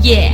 Yeah.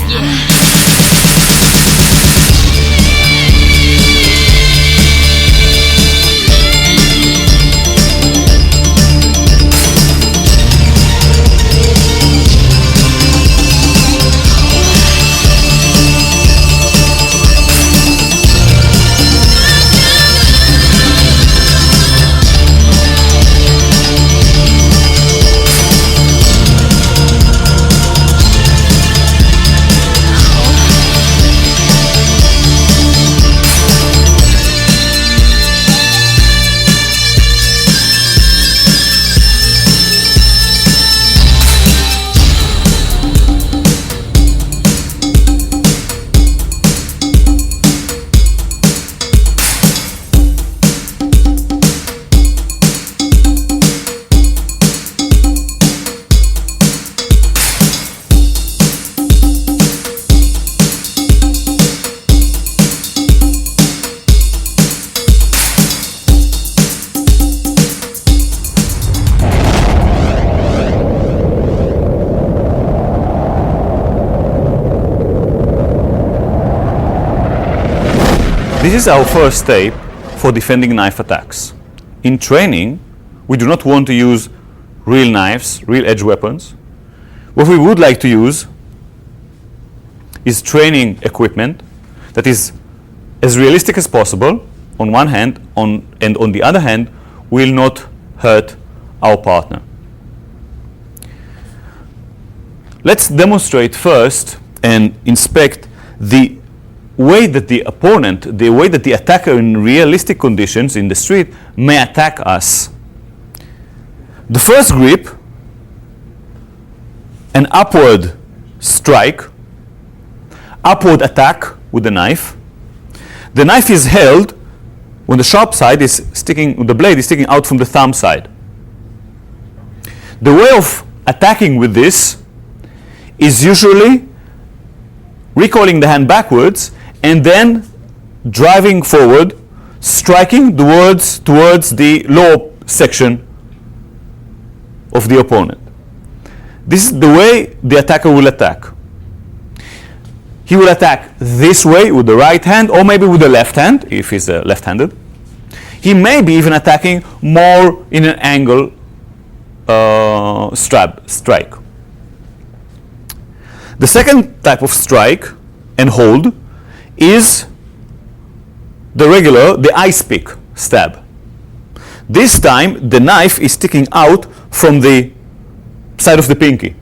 This is our first step for defending knife attacks. In training, we do not want to use real knives, real edge weapons. What we would like to use is training equipment that is as realistic as possible on one hand, and on the other hand, will not hurt our partner. Let's demonstrate first and inspect the way that the opponent, the way that the attacker in realistic conditions in the street may attack us. The first grip, an upward strike, upward attack with the knife. The knife is held when the sharp side is sticking, the blade is sticking out from the thumb side. The way of attacking with this is usually recoiling the hand backwards and then driving forward, striking towards the lower section of the opponent. This is the way the attacker will attack. He will attack this way with the right hand, or maybe with the left hand, if he's left-handed. He may be even attacking more in an angle strike. The second type of strike and hold is the ice pick stab. This time the knife is sticking out from the side of the pinky.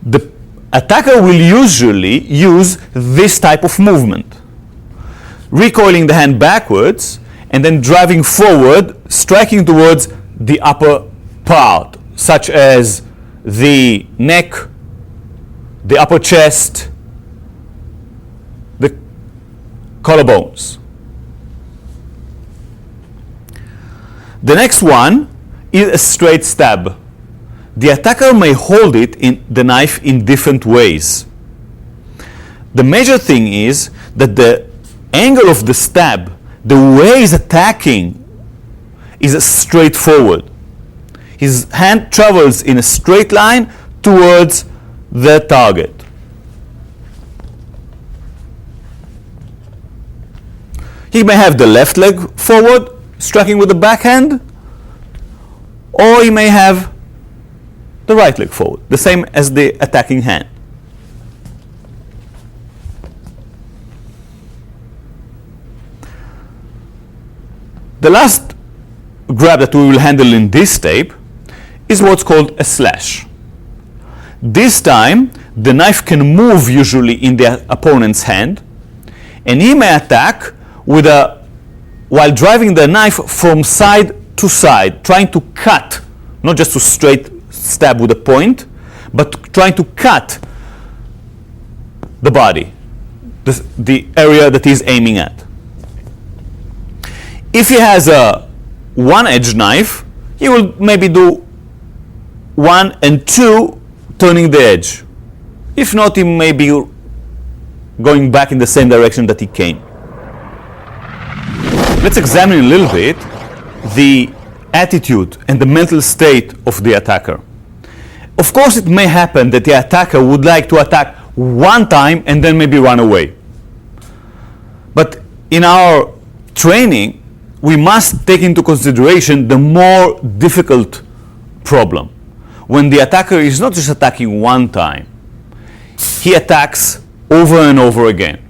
The attacker will usually use this type of movement, recoiling the hand backwards and then driving forward, striking towards the upper part, such as the neck, the upper chest, the collarbones. The next one is a straight stab. The attacker may hold the knife in different ways. The major thing is that the angle of the stab, the way he's attacking, is straightforward. His hand travels in a straight line towards the target. He may have the left leg forward, striking with the backhand, or he may have the right leg forward, the same as the attacking hand. The last grab that we will handle in this tape is what's called a slash. This time, the knife can move usually in the opponent's hand, and he may attack while driving the knife from side to side, trying to cut, not just to straight stab with a point, but trying to cut the body, the area that he's aiming at. If he has a one-edged knife, he will maybe do 1 and 2 turning the edge. If not, he may be going back in the same direction that he came. Let's examine a little bit the attitude and the mental state of the attacker. Of course, it may happen that the attacker would like to attack one time and then maybe run away. But in our training, we must take into consideration the more difficult problem. When the attacker is not just attacking one time, he attacks over and over again.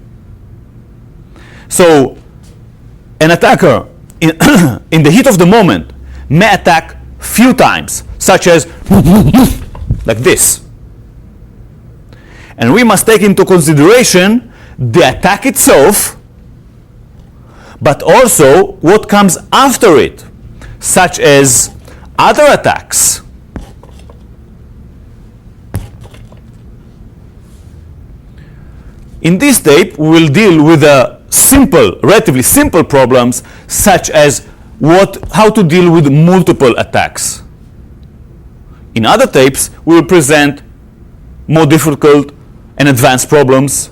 So an attacker in the heat of the moment may attack few times, such as like this. And we must take into consideration the attack itself, but also what comes after it, such as other attacks. In this tape, we will deal with relatively simple problems, such as how to deal with multiple attacks. In other tapes, we will present more difficult and advanced problems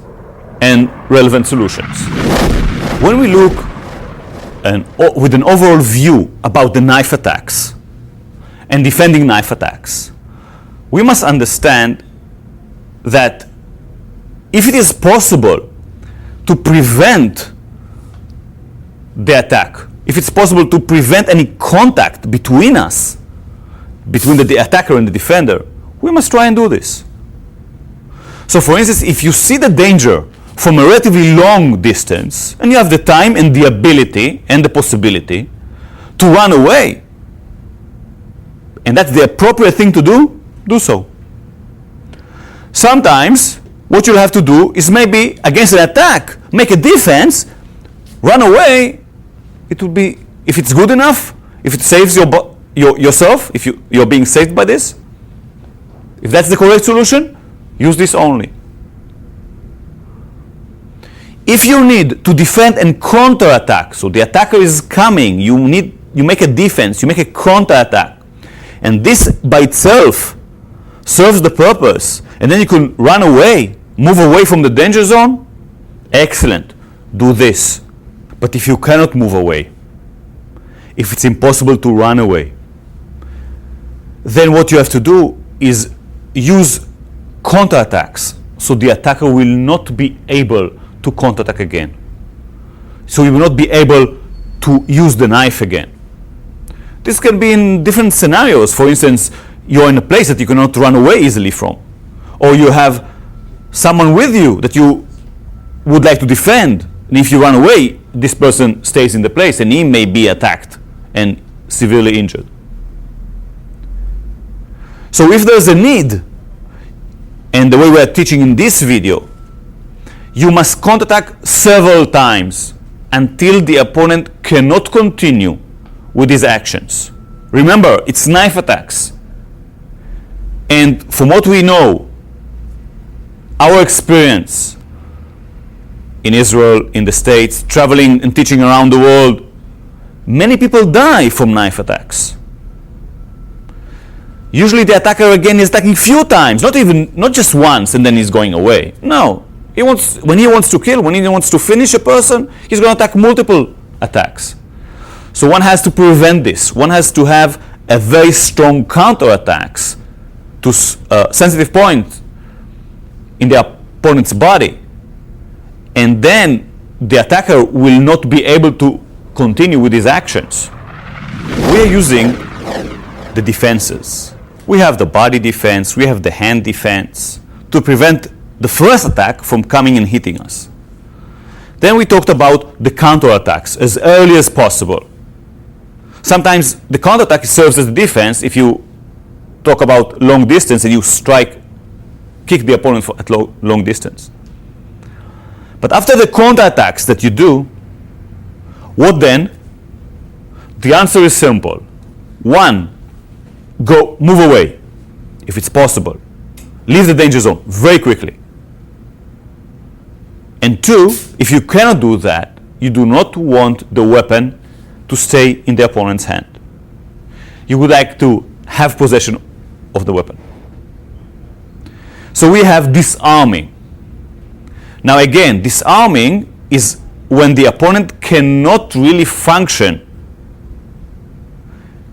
and relevant solutions. When we look with an overall view about the knife attacks and defending knife attacks, we must understand that if it is possible to prevent the attack, if it's possible to prevent any contact between us, between the attacker and the defender, we must try and do this. So for instance, if you see the danger from a relatively long distance, and you have the time and the ability and the possibility to run away, and that's the appropriate thing to do so. Sometimes what you'll have to do is maybe against an attack, make a defense, run away. It will be, if it's good enough, if it saves yourself, if you're being saved by this, if that's the correct solution, use this only. If you need to defend and counter-attack, so the attacker is coming, you make a defense, you make a counter-attack, and this by itself serves the purpose, and then you can run away, move away from the danger zone, excellent, do this. But if you cannot move away, if it's impossible to run away, then what you have to do is use counterattacks, so the attacker will not be able to counterattack again. So you will not be able to use the knife again. This can be in different scenarios. For instance, you're in a place that you cannot run away easily from, or you have someone with you that you would like to defend, and if you run away, this person stays in the place and he may be attacked and severely injured. So if there's a need, and the way we are teaching in this video, you must counterattack several times until the opponent cannot continue with his actions. Remember, it's knife attacks. And from what we know, our experience in Israel, in the States, traveling and teaching around the world, many people die from knife attacks. Usually the attacker again is attacking few times, not just once and then he's going away. No, when he wants to kill, when he wants to finish a person, he's going to attack multiple attacks. So one has to prevent this. One has to have a very strong counterattacks to sensitive points in the opponent's body, and then the attacker will not be able to continue with his actions. We are using the defenses. We have the body defense, we have the hand defense to prevent the first attack from coming and hitting us. Then we talked about the counterattacks as early as possible. Sometimes the counterattack serves as the defense if you talk about long distance and you kick the opponent at long distance. But after the counterattacks that you do, what then? The answer is simple. 1, move away, if it's possible. Leave the danger zone very quickly. And 2, if you cannot do that, you do not want the weapon to stay in the opponent's hand. You would like to have possession of the weapon. So we have disarming. Now again, disarming is when the opponent cannot really function,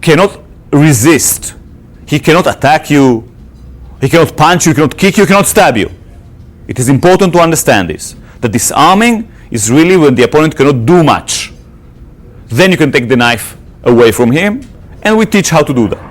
cannot resist. He cannot attack you, He cannot punch you, he cannot kick you, he cannot stab you. It is important to understand this. That disarming is really when the opponent cannot do much. Then you can take the knife away from him, and we teach how to do that.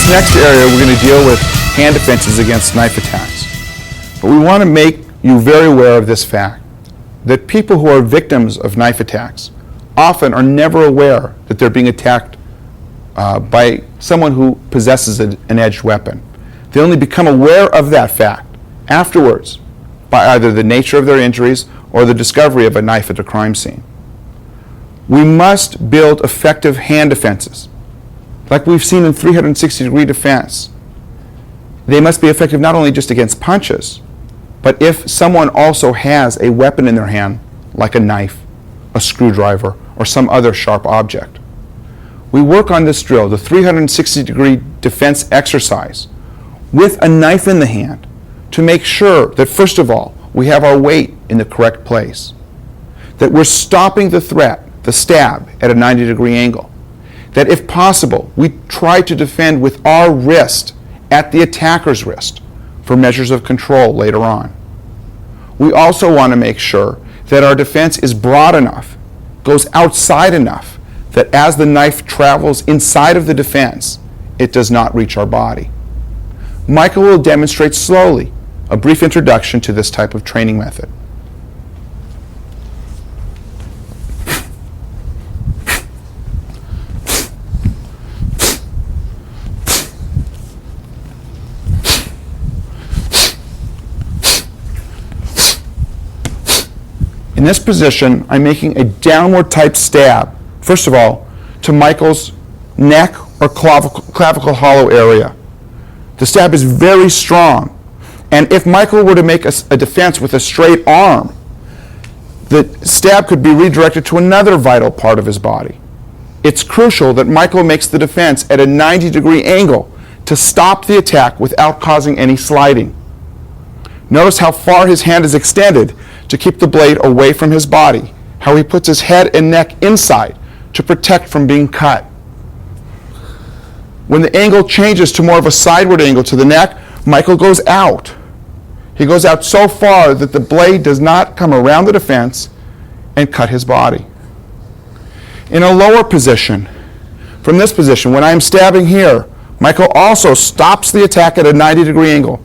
Next area, we're going to deal with hand defenses against knife attacks. But we want to make you very aware of this fact, that people who are victims of knife attacks often are never aware that they're being attacked by someone who possesses an edged weapon. They only become aware of that fact afterwards by either the nature of their injuries or the discovery of a knife at a crime scene. We must build effective hand defenses. Like we've seen in 360-degree defense, they must be effective not only just against punches, but if someone also has a weapon in their hand, like a knife, a screwdriver, or some other sharp object. We work on this drill, the 360-degree defense exercise, with a knife in the hand to make sure that, first of all, we have our weight in the correct place, that we're stopping the threat, the stab, at a 90-degree angle, that if possible, we try to defend with our wrist at the attacker's wrist for measures of control later on. We also want to make sure that our defense is broad enough, goes outside enough, that as the knife travels inside of the defense, it does not reach our body. Michael will demonstrate slowly a brief introduction to this type of training method. In this position, I'm making a downward type stab, first of all, to Michael's neck or clavicle hollow area. The stab is very strong, and if Michael were to make a defense with a straight arm, the stab could be redirected to another vital part of his body. It's crucial that Michael makes the defense at a 90-degree angle to stop the attack without causing any sliding. Notice how far his hand is extended to keep the blade away from his body, how he puts his head and neck inside to protect from being cut. When the angle changes to more of a sideward angle to the neck, Michael goes out. He goes out so far that the blade does not come around the defense and cut his body. In a lower position, from this position, when I'm stabbing here, Michael also stops the attack at a 90-degree angle,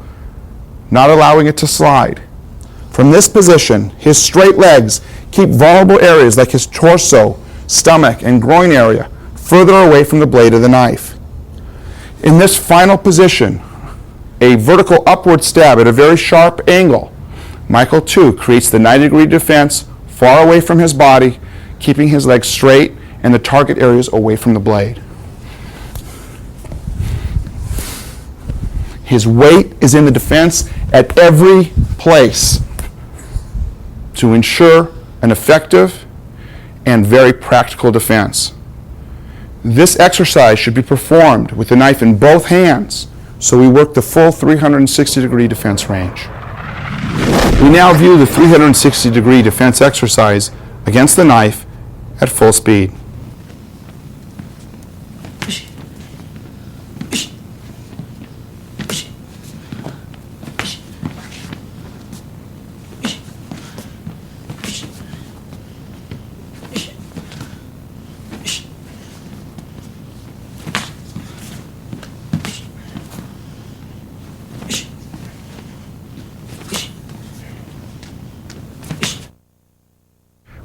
not allowing it to slide. From this position, his straight legs keep vulnerable areas like his torso, stomach, and groin area further away from the blade of the knife. In this final position, a vertical upward stab at a very sharp angle, Michael too creates the 90-degree defense far away from his body, keeping his legs straight and the target areas away from the blade. His weight is in the defense at every place to ensure an effective and very practical defense. This exercise should be performed with the knife in both hands, so we work the full 360-degree defense range. We now view the 360-degree defense exercise against the knife at full speed.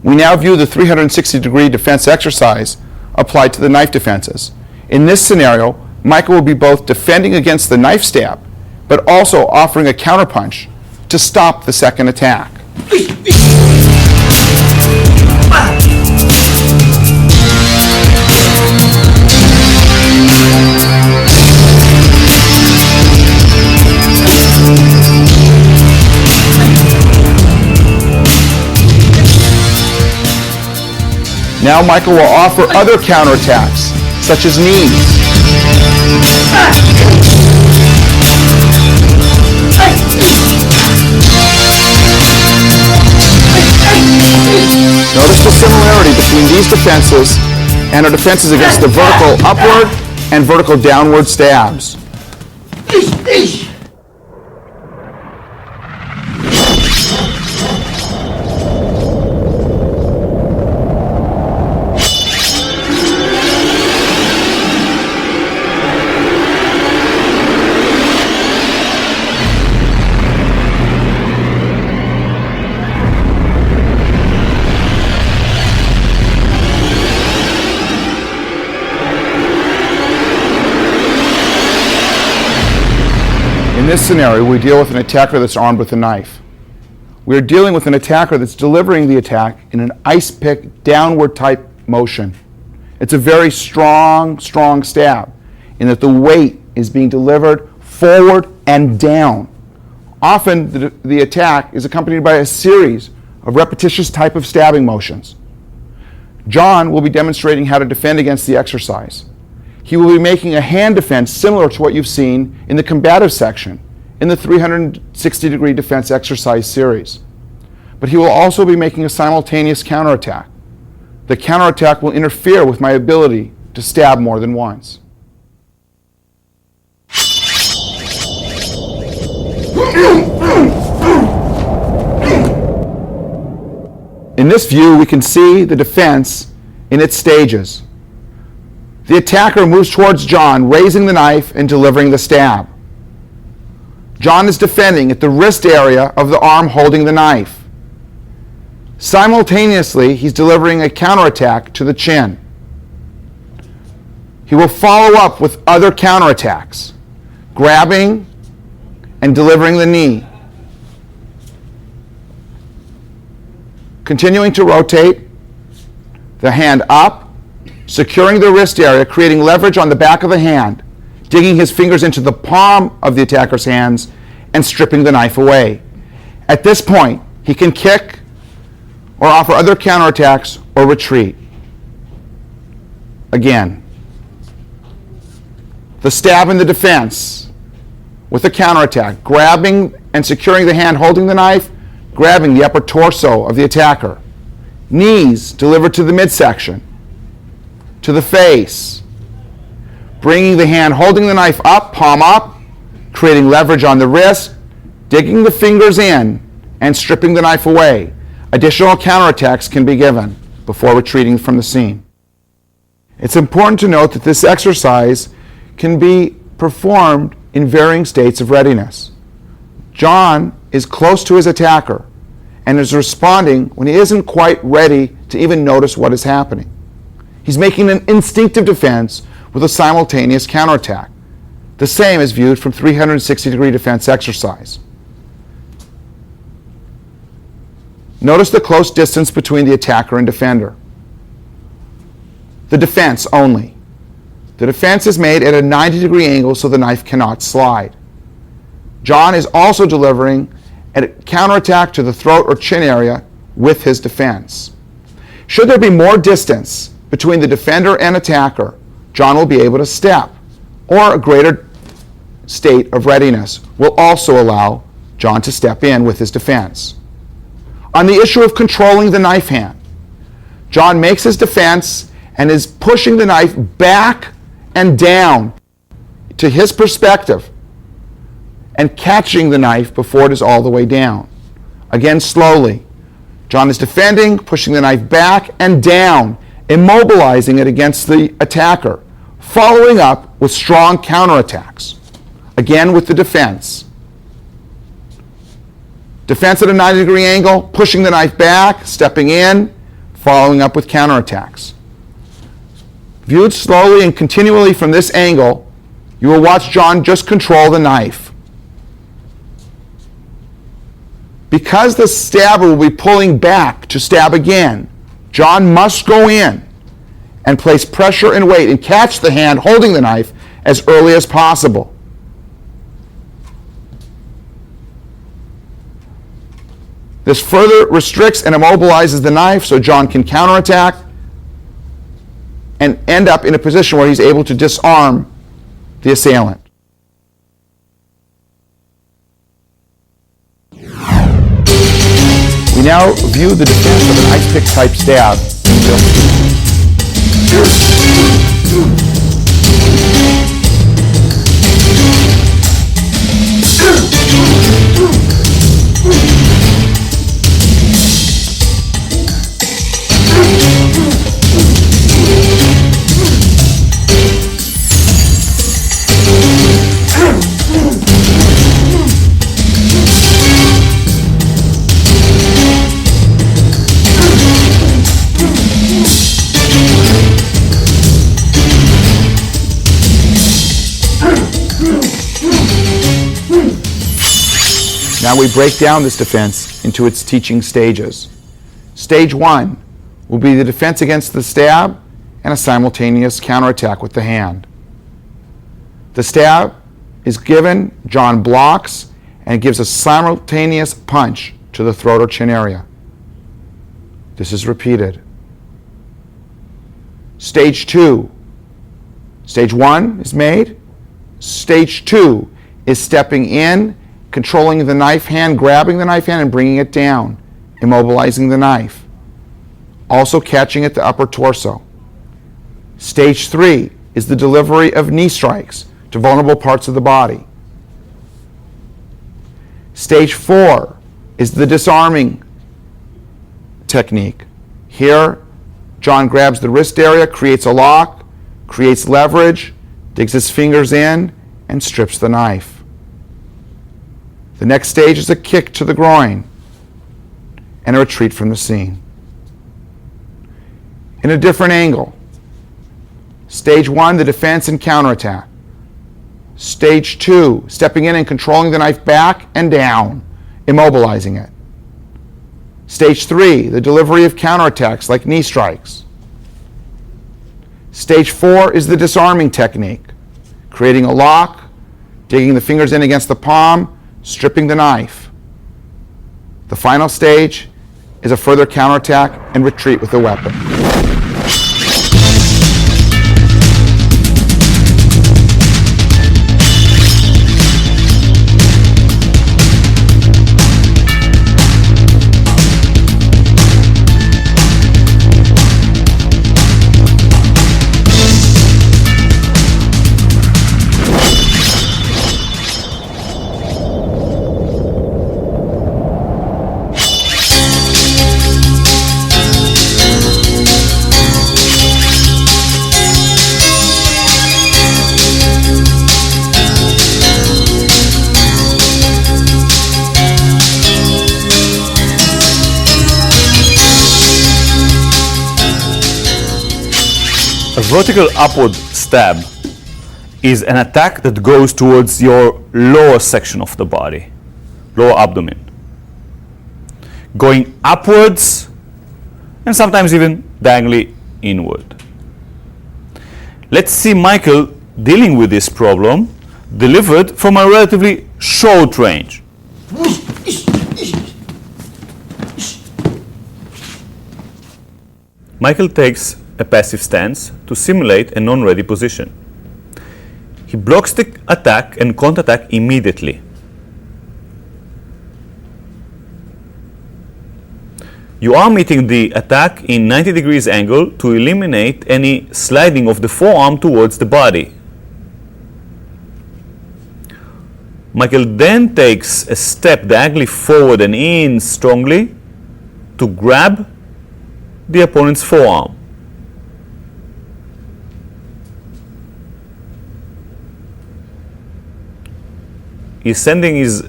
We now view the 360-degree defense exercise applied to the knife defenses. In this scenario, Michael will be both defending against the knife stab, but also offering a counterpunch to stop the second attack. Now Michael will offer other counterattacks, such as knees. Notice the similarity between these defenses and our defenses against the vertical upward and vertical downward stabs. In this scenario, we deal with an attacker that's armed with a knife. We are dealing with an attacker that's delivering the attack in an ice pick downward type motion. It's a very strong stab in that the weight is being delivered forward and down. Often the attack is accompanied by a series of repetitious type of stabbing motions. John will be demonstrating how to defend against the exercise. He will be making a hand defense similar to what you've seen in the combative section in the 360-degree defense exercise series. But he will also be making a simultaneous counterattack. The counterattack will interfere with my ability to stab more than once. In this view, we can see the defense in its stages. The attacker moves towards John, raising the knife and delivering the stab. John is defending at the wrist area of the arm holding the knife. Simultaneously, he's delivering a counterattack to the chin. He will follow up with other counterattacks, grabbing and delivering the knee. Continuing to rotate the hand up, securing the wrist area, creating leverage on the back of the hand, digging his fingers into the palm of the attacker's hands, and stripping the knife away. At this point, he can kick or offer other counterattacks or retreat. Again, the stab and the defense with a counterattack, grabbing and securing the hand holding the knife, grabbing the upper torso of the attacker. Knees delivered to the midsection, to the face, bringing the hand holding the knife up, palm up, creating leverage on the wrist, digging the fingers in, and stripping the knife away. Additional counterattacks can be given before retreating from the scene. It's important to note that this exercise can be performed in varying states of readiness. John is close to his attacker and is responding when he isn't quite ready to even notice what is happening. He's making an instinctive defense with a simultaneous counterattack. The same is viewed from 360-degree defense exercise. Notice the close distance between the attacker and defender. The defense only. The defense is made at a 90-degree angle so the knife cannot slide. John is also delivering a counterattack to the throat or chin area with his defense. Should there be more distance between the defender and attacker, John will be able to step, or a greater state of readiness will also allow John to step in with his defense. On the issue of controlling the knife hand, John makes his defense and is pushing the knife back and down to his perspective and catching the knife before it is all the way down. Again, slowly. John is defending, pushing the knife back and down, immobilizing it against the attacker, following up with strong counterattacks. Again with the defense. Defense at a 90-degree angle, pushing the knife back, stepping in, following up with counterattacks. Viewed slowly and continually from this angle, you will watch John just control the knife. Because the stabber will be pulling back to stab again, John must go in and place pressure and weight and catch the hand holding the knife as early as possible. This further restricts and immobilizes the knife so John can counterattack and end up in a position where he's able to disarm the assailant. We now view the defense of an ice pick type stab. Now we break down this defense into its teaching stages. Stage 1 will be the defense against the stab and a simultaneous counterattack with the hand. The stab is given, John blocks, and gives a simultaneous punch to the throat or chin area. This is repeated. Stage 2. Stage 1 is made. Stage 2 is stepping in, controlling the knife hand, grabbing the knife hand and bringing it down, immobilizing the knife. Also catching at the upper torso. Stage 3 is the delivery of knee strikes to vulnerable parts of the body. Stage 4 is the disarming technique. Here, John grabs the wrist area, creates a lock, creates leverage, digs his fingers in, and strips the knife. The next stage is a kick to the groin and a retreat from the scene. In a different angle. Stage 1, the defense and counterattack. Stage 2, stepping in and controlling the knife back and down, immobilizing it. Stage 3, the delivery of counterattacks like knee strikes. Stage 4 is the disarming technique, creating a lock, digging the fingers in against the palm, stripping the knife. The final stage is a further counterattack and retreat with the weapon. A vertical upward stab is an attack that goes towards your lower section of the body, lower abdomen. Going upwards and sometimes even diagonally inward. Let's see Michael dealing with this problem delivered from a relatively short range. Michael takes a passive stance to simulate a non-ready position. He blocks the attack and counterattack immediately. You are meeting the attack in 90 degrees angle to eliminate any sliding of the forearm towards the body. Michael then takes a step diagonally forward and in strongly to grab the opponent's forearm. He's sending his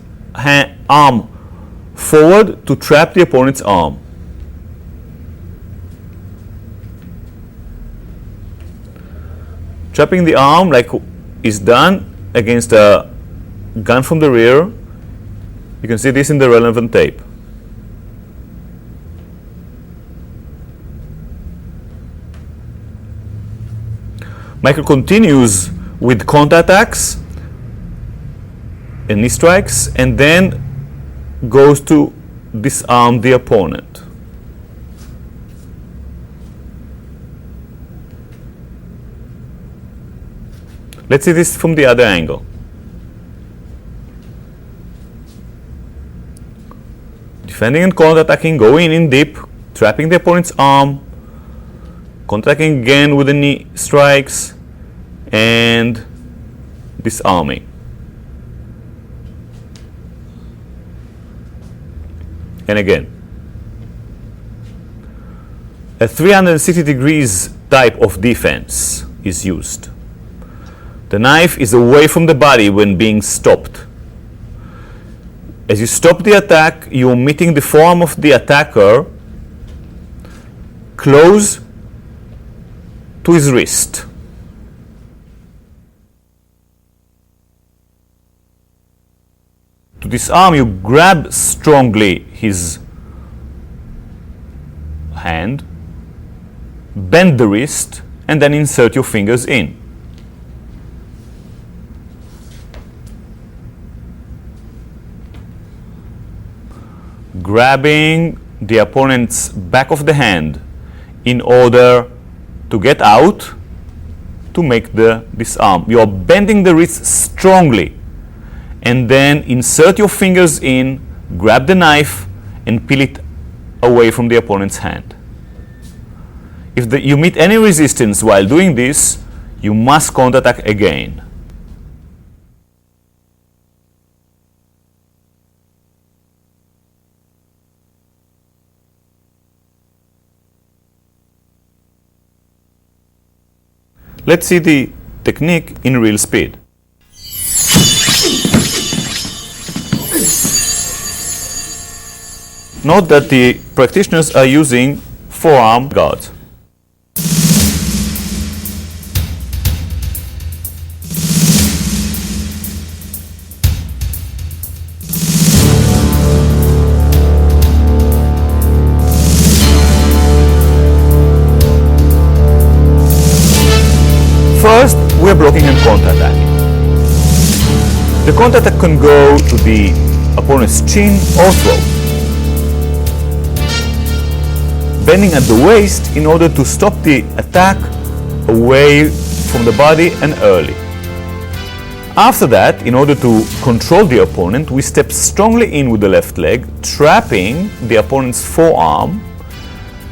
arm forward to trap the opponent's arm. Trapping the arm like is done against a gun from the rear. You can see this in the relevant tape. Michael continues with counterattacks and knee strikes, and then goes to disarm the opponent. Let's see this from the other angle. Defending and counterattacking, going in deep, trapping the opponent's arm, counterattacking again with the knee strikes, and disarming. And again. A 360 degrees type of defense is used. The knife is away from the body when being stopped. As you stop the attack, you're meeting the forearm of the attacker close to his wrist. To disarm, you grab strongly his hand, bend the wrist, and then insert your fingers in. Grabbing the opponent's back of the hand in order to get out to make the disarm. You are bending the wrist strongly, and then insert your fingers in, grab the knife, and peel it away from the opponent's hand. If you meet any resistance while doing this, you must counterattack again. Let's see the technique in real speed. Note that the practitioners are using forearm guards. First, we are blocking and counterattacking. The counterattack can go to the opponent's chin or throat, bending at the waist in order to stop the attack away from the body and early. After that, in order to control the opponent, we step strongly in with the left leg, trapping the opponent's forearm.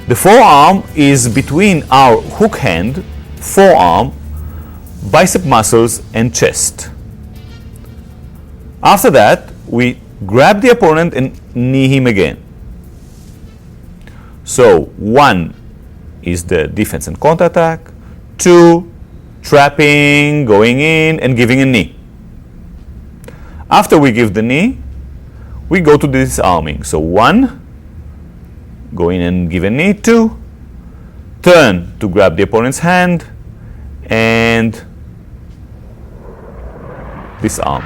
The forearm is between our hook hand, forearm, bicep muscles, and chest. After that, we grab the opponent and knee him again. So 1 is the defense and counterattack, 2, trapping, going in, and giving a knee. After we give the knee, we go to the disarming. So 1, go in and give a knee, 2, turn to grab the opponent's hand, and disarm.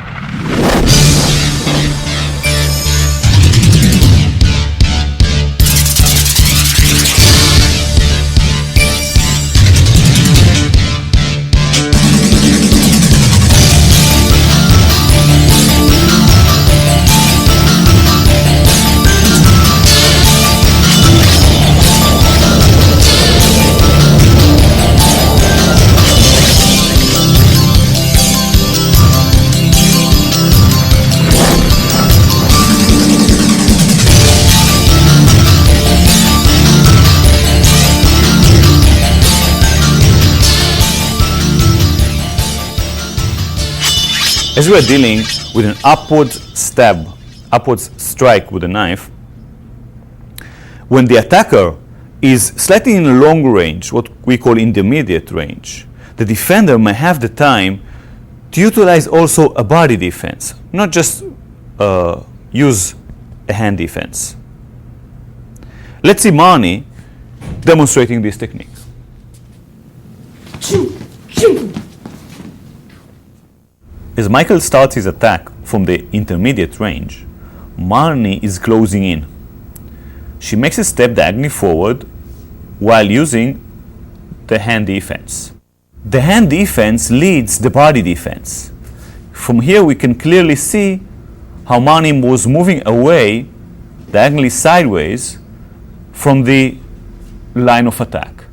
As we are dealing with an upward stab, upward strike with a knife, when the attacker is slightly in long range, what we call intermediate range, the defender may have the time to utilize also a body defense, not just use a hand defense. Let's see Marnie demonstrating this technique. As Michael starts his attack from the intermediate range, Marnie is closing in. She makes a step diagonally forward while using the hand defense. The hand defense leads the body defense. From here we can clearly see how Marnie was moving away, diagonally sideways, from the line of attack.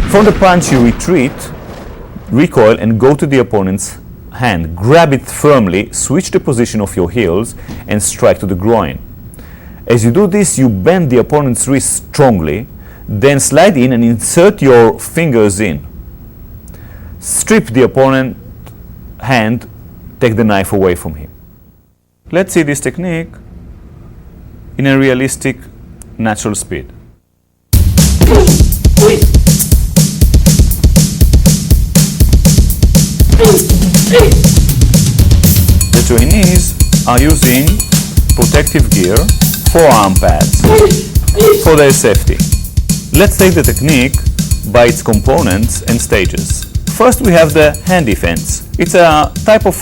From the punch you retreat, recoil and go to the opponent's hand. Grab it firmly, switch the position of your heels and strike to the groin. As you do this, you bend the opponent's wrist strongly, then slide in and insert your fingers in. Strip the opponent's hand, take the knife away from him. Let's see this technique in a realistic, natural speed. The trainees are using protective gear, forearm pads, for their safety. Let's take the technique by its components and stages. First we have the hand defense. It's a type of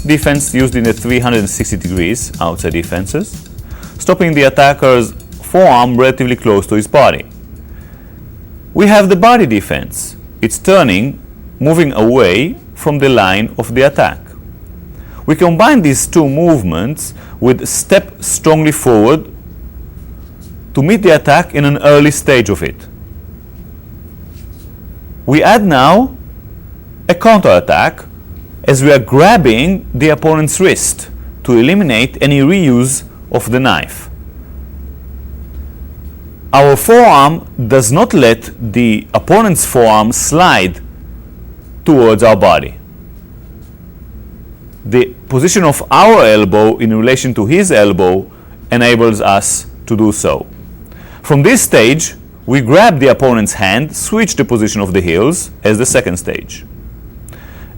defense used in the 360 degrees outside defenses, stopping the attacker's forearm relatively close to his body. We have the body defense. It's turning, moving away from the line of the attack. We combine these two movements with step strongly forward to meet the attack in an early stage of it. We add now a counterattack as we are grabbing the opponent's wrist to eliminate any reuse of the knife. Our forearm does not let the opponent's forearm slide towards our body. The position of our elbow in relation to his elbow enables us to do so. From this stage, we grab the opponent's hand, switch the position of the heels as the second stage.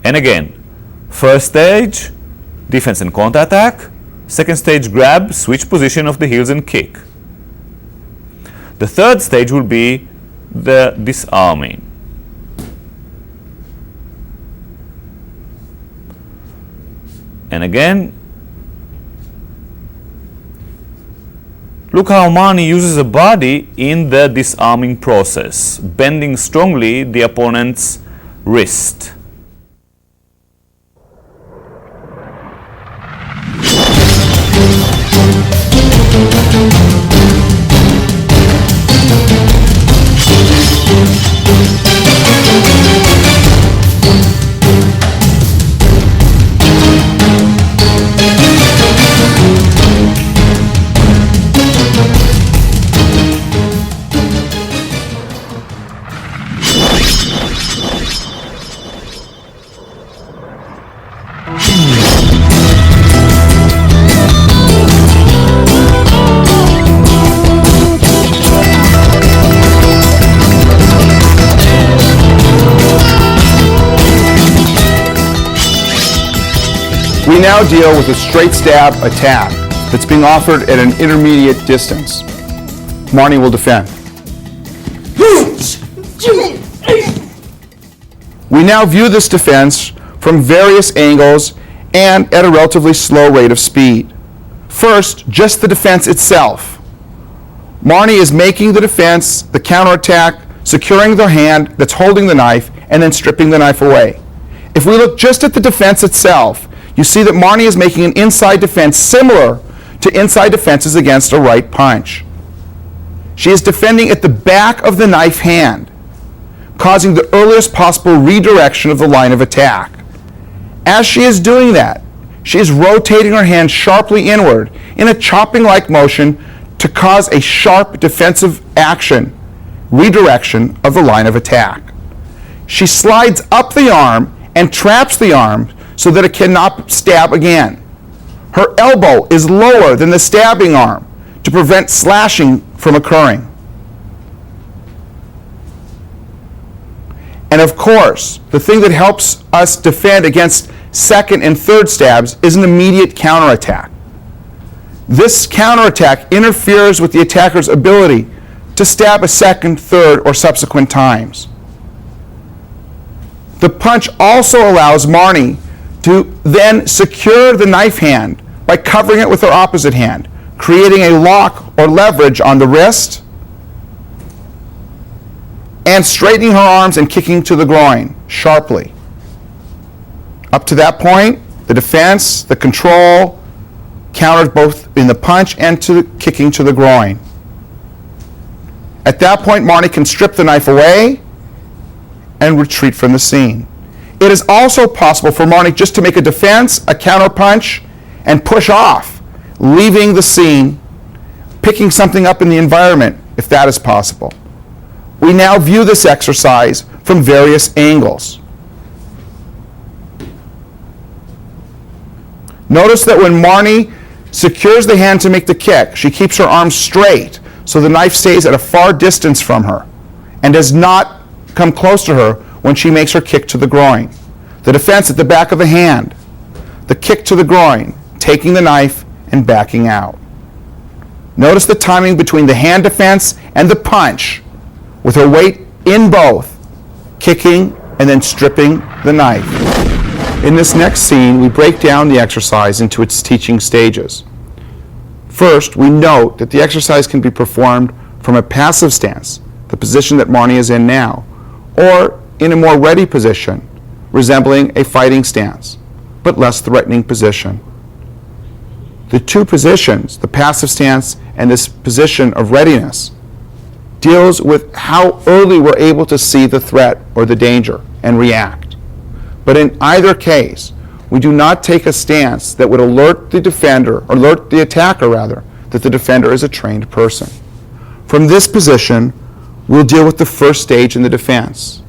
And again, first stage, defense and counterattack. Second stage, grab, switch position of the heels and kick. The third stage will be the disarming. And again, look how Marnie uses a body in the disarming process, bending strongly the opponent's wrist. We now deal with a straight stab attack that's being offered at an intermediate distance. Marnie will defend. We now view this defense from various angles and at a relatively slow rate of speed. First, just the defense itself. Marnie is making the defense, the counterattack, securing the hand that's holding the knife, and then stripping the knife away. If we look just at the defense itself, you see that Marnie is making an inside defense similar to inside defenses against a right punch. She is defending at the back of the knife hand, causing the earliest possible redirection of the line of attack. As she is doing that, she is rotating her hand sharply inward in a chopping-like motion to cause a sharp defensive action redirection of the line of attack. She slides up the arm and traps the arm so that it cannot stab again. Her elbow is lower than the stabbing arm to prevent slashing from occurring. And of course, the thing that helps us defend against second and third stabs is an immediate counterattack. This counterattack interferes with the attacker's ability to stab a second, third, or subsequent times. The punch also allows Marnie to then secure the knife hand by covering it with her opposite hand, creating a lock or leverage on the wrist, and straightening her arms and kicking to the groin sharply. Up to that point, the defense, the control, countered both in the punch and to the kicking to the groin. At that point, Marnie can strip the knife away and retreat from the scene. It is also possible for Marnie just to make a defense, a counter punch, and push off, leaving the scene, picking something up in the environment, if that is possible. We now view this exercise from various angles. Notice that when Marnie secures the hand to make the kick, she keeps her arms straight so the knife stays at a far distance from her and does not come close to her when she makes her kick to the groin. The defense at the back of the hand, the kick to the groin, taking the knife and backing out. Notice the timing between the hand defense and the punch, with her weight in both, kicking and then stripping the knife. In this next scene, we break down the exercise into its teaching stages. First, we note that the exercise can be performed from a passive stance, the position that Marnie is in now, or in a more ready position, resembling a fighting stance, but less threatening position. The two positions, the passive stance and this position of readiness, deals with how early we're able to see the threat or the danger and react. But in either case, we do not take a stance that would alert the defender, or alert the attacker rather, that the defender is a trained person. From this position, we'll deal with the first stage in the defense.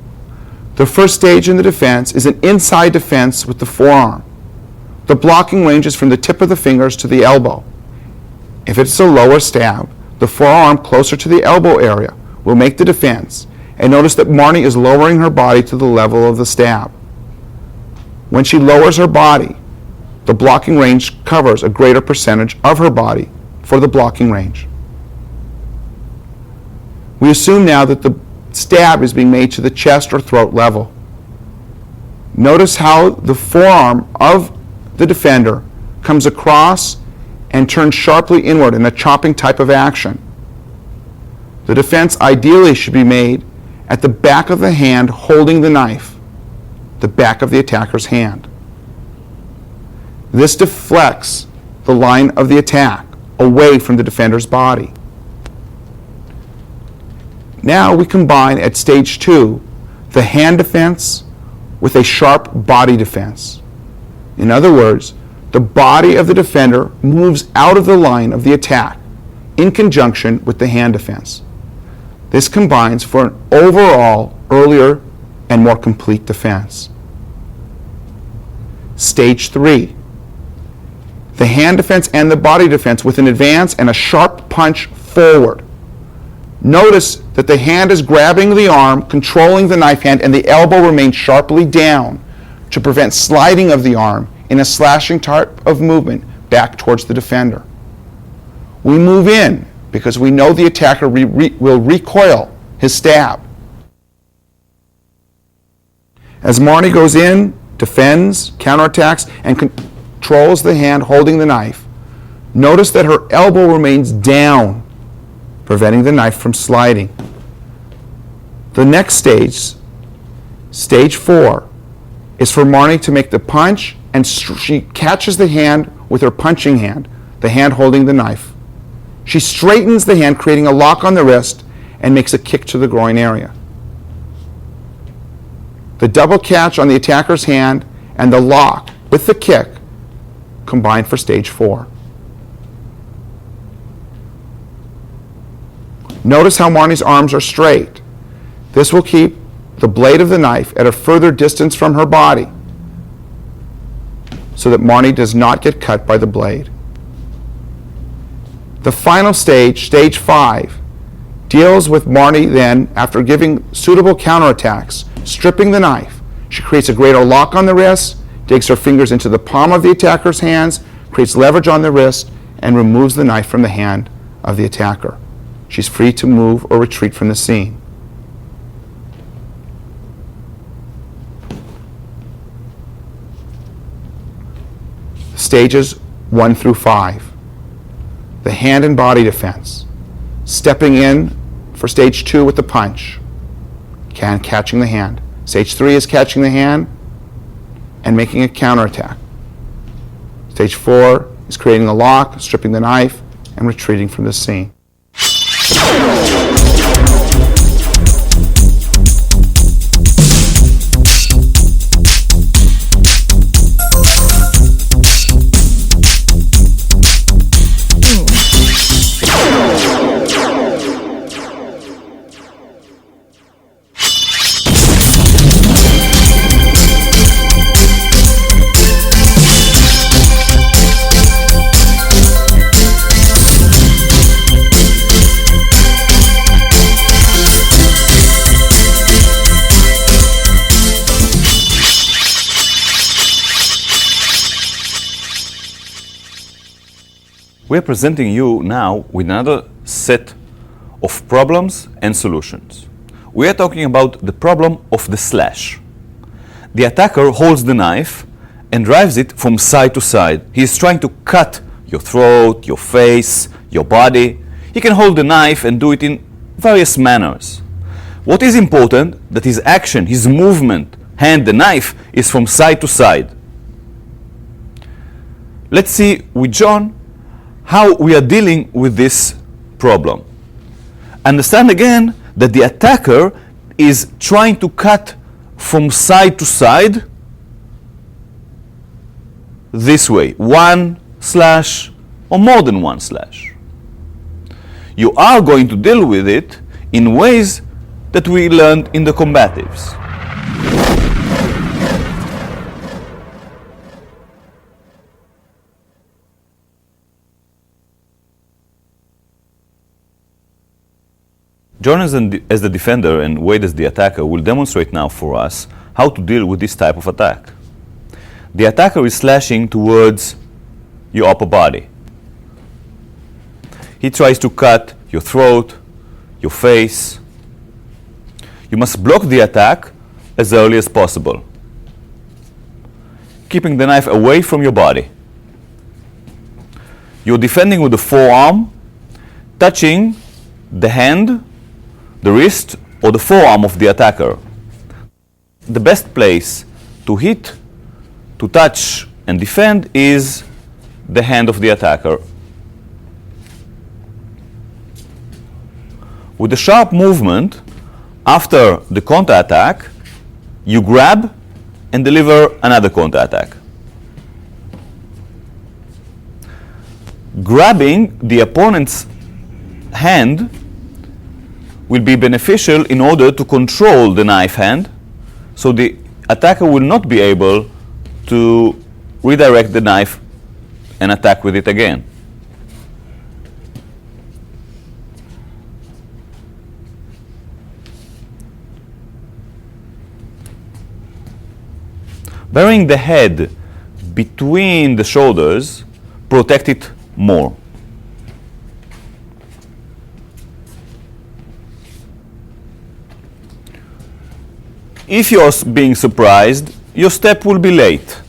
The first stage in the defense is an inside defense with the forearm. The blocking range is from the tip of the fingers to the elbow. If it's a lower stab, the forearm closer to the elbow area will make the defense, and notice that Marnie is lowering her body to the level of the stab. When she lowers her body, the blocking range covers a greater percentage of her body for the blocking range. We assume now that the stab is being made to the chest or throat level. Notice how the forearm of the defender comes across and turns sharply inward in a chopping type of action. The defense ideally should be made at the back of the hand holding the knife, the back of the attacker's hand. This deflects the line of the attack away from the defender's body. Now we combine at stage 2 the hand defense with a sharp body defense. In other words, the body of the defender moves out of the line of the attack in conjunction with the hand defense. This combines for an overall earlier and more complete defense. Stage 3, the hand defense and the body defense with an advance and a sharp punch forward. Notice that the hand is grabbing the arm, controlling the knife hand, and the elbow remains sharply down to prevent sliding of the arm in a slashing type of movement back towards the defender. We move in because we know the attacker will recoil his stab. As Marnie goes in, defends, counterattacks, and controls the hand holding the knife, notice that her elbow remains down, preventing the knife from sliding. The next stage, stage 4, is for Marnie to make the punch, and she catches the hand with her punching hand, the hand holding the knife. She straightens the hand, creating a lock on the wrist, and makes a kick to the groin area. The double catch on the attacker's hand and the lock with the kick combine for stage 4. Notice how Marnie's arms are straight. This will keep the blade of the knife at a further distance from her body so that Marnie does not get cut by the blade. The final stage, stage 5, deals with Marnie then, after giving suitable counterattacks, stripping the knife. She creates a greater lock on the wrist, digs her fingers into the palm of the attacker's hands, creates leverage on the wrist, and removes the knife from the hand of the attacker. She's free to move or retreat from the scene. Stages 1 through 5. The hand and body defense. Stepping in for stage 2 with the punch. Catching the hand. Stage 3 is catching the hand and making a counterattack. Stage 4 is creating a lock, stripping the knife, and retreating from the scene. We're presenting you now with another set of problems and solutions. We are talking about the problem of the slash. The attacker holds the knife and drives it from side to side. He is trying to cut your throat, your face, your body. He can hold the knife and do it in various manners. What is important that his action, his movement, hand, the knife, is from side to side. Let's see with John how we are dealing with this problem. Understand again that the attacker is trying to cut from side to side this way, one slash or more than one slash. You are going to deal with it in ways that we learned in the combatives. John as the defender and Wade as the attacker will demonstrate now for us how to deal with this type of attack. The attacker is slashing towards your upper body. He tries to cut your throat, your face. You must block the attack as early as possible, keeping the knife away from your body. You're defending with the forearm, touching the hand, the wrist, or the forearm of the attacker. The best place to hit, to touch, and defend is the hand of the attacker. With a sharp movement, after the counterattack, you grab and deliver another counterattack. Grabbing the opponent's hand will be beneficial in order to control the knife hand, so the attacker will not be able to redirect the knife and attack with it again. Burying the head between the shoulders protects it more. If you're being surprised, your step will be late.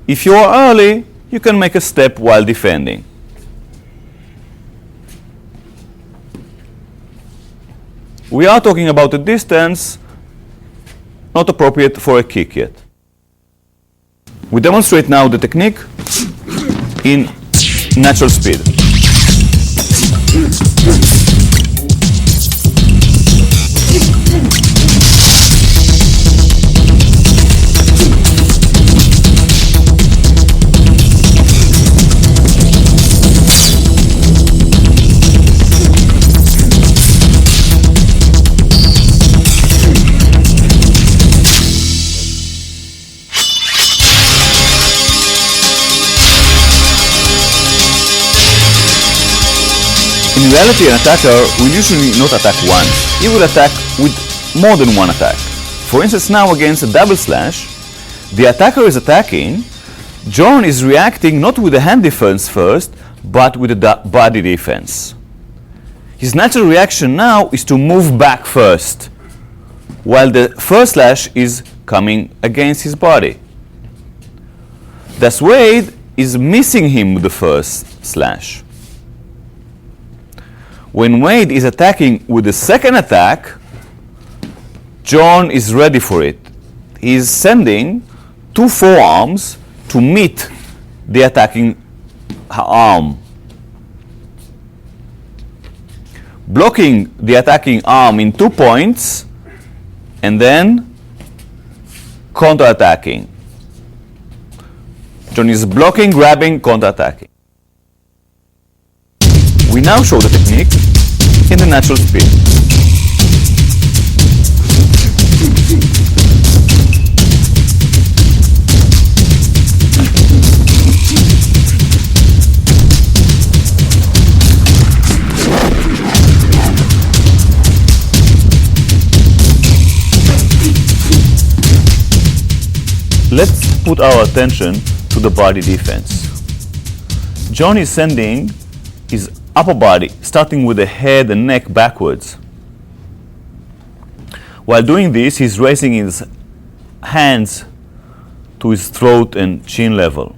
If you are early, you can make a step while defending. We are talking about a distance not appropriate for a kick yet. We demonstrate now the technique in natural speed. In reality, an attacker will usually not attack once. He will attack with more than one attack. For instance, now against a double slash, the attacker is attacking. John is reacting not with the hand defense first, but with the body defense. His natural reaction now is to move back first, while the first slash is coming against his body. Thus Wade is missing him with the first slash. When Wade is attacking with the second attack, John is ready for it. He is sending two forearms to meet the attacking arm, blocking the attacking arm in 2 points and then counter-attacking. John is blocking, grabbing, counter-attacking. We now show the technique in the natural speed. Let's put our attention to the body defense. John is sending his upper body, starting with the head and neck backwards. While doing this, he's raising his hands to his throat and chin level.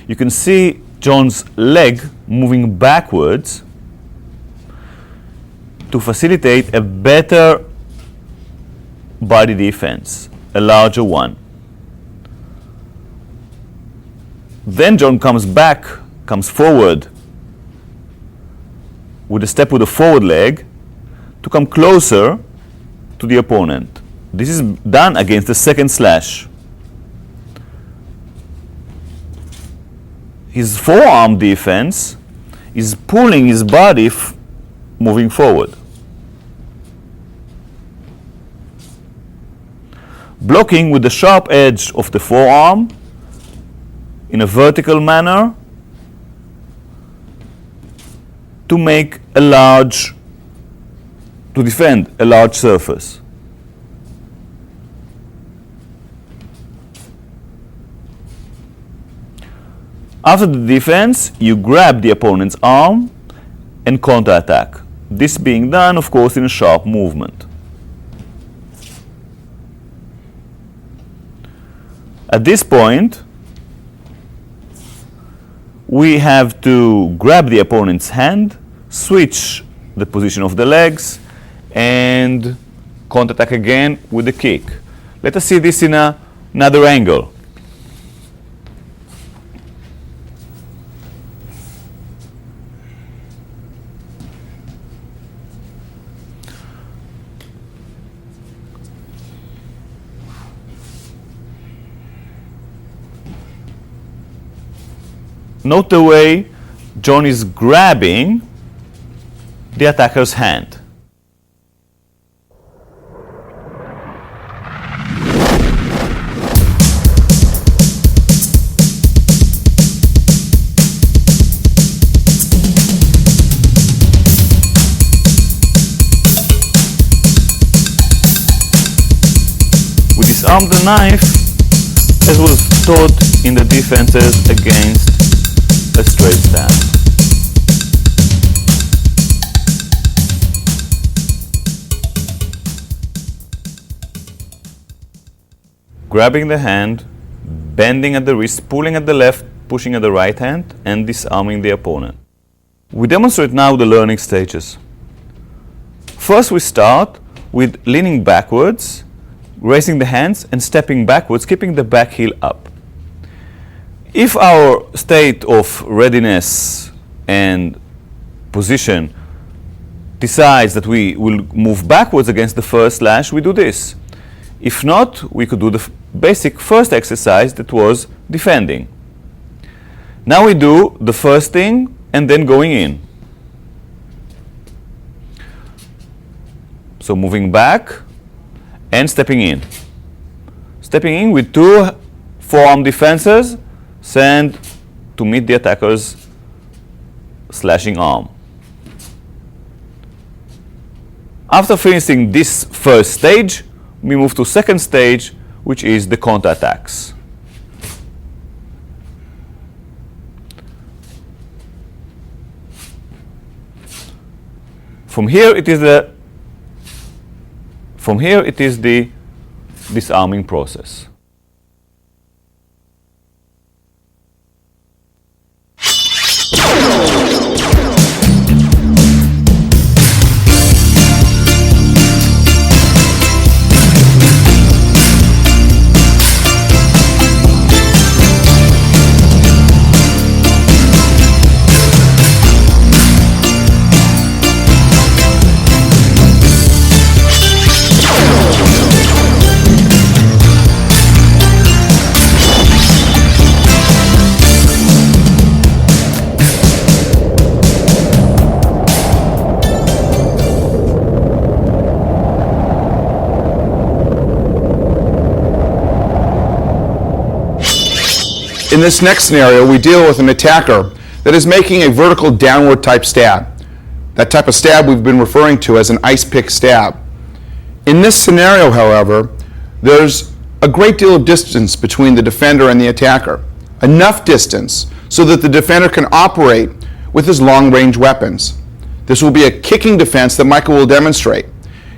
You can see John's leg moving backwards to facilitate a better body defense, a larger one. Then John comes forward with a step with the forward leg to come closer to the opponent. This is done against the second slash. His forearm defense is pulling his body moving forward. Blocking with the sharp edge of the forearm in a vertical manner to defend a large surface. After the defense, you grab the opponent's arm and counterattack. This being done, of course, in a sharp movement. At this point, we have to grab the opponent's hand, switch the position of the legs, and counterattack again with the kick. Let us see this in another angle. Note the way John is grabbing the attacker's hand. We disarm the knife as was taught in the defenses against a straight stab. Grabbing the hand, bending at the wrist, pulling at the left, pushing at the right hand, and disarming the opponent. We demonstrate now the learning stages. First, we start with leaning backwards, raising the hands, and stepping backwards, keeping the back heel up. If our state of readiness and position decides that we will move backwards against the first slash, we do this. If not, we could do the basic first exercise that was defending. Now we do the first thing and then going in. So moving back and stepping in. Stepping in with two forearm defenses, send to meet the attacker's slashing arm. After finishing this first stage, we move to second stage, which is the counterattacks. From here it is the disarming process. In this next scenario, we deal with an attacker that is making a vertical downward type stab. That type of stab we've been referring to as an ice pick stab. In this scenario, however, there's a great deal of distance between the defender and the attacker. Enough distance so that the defender can operate with his long-range weapons. This will be a kicking defense that Michael will demonstrate.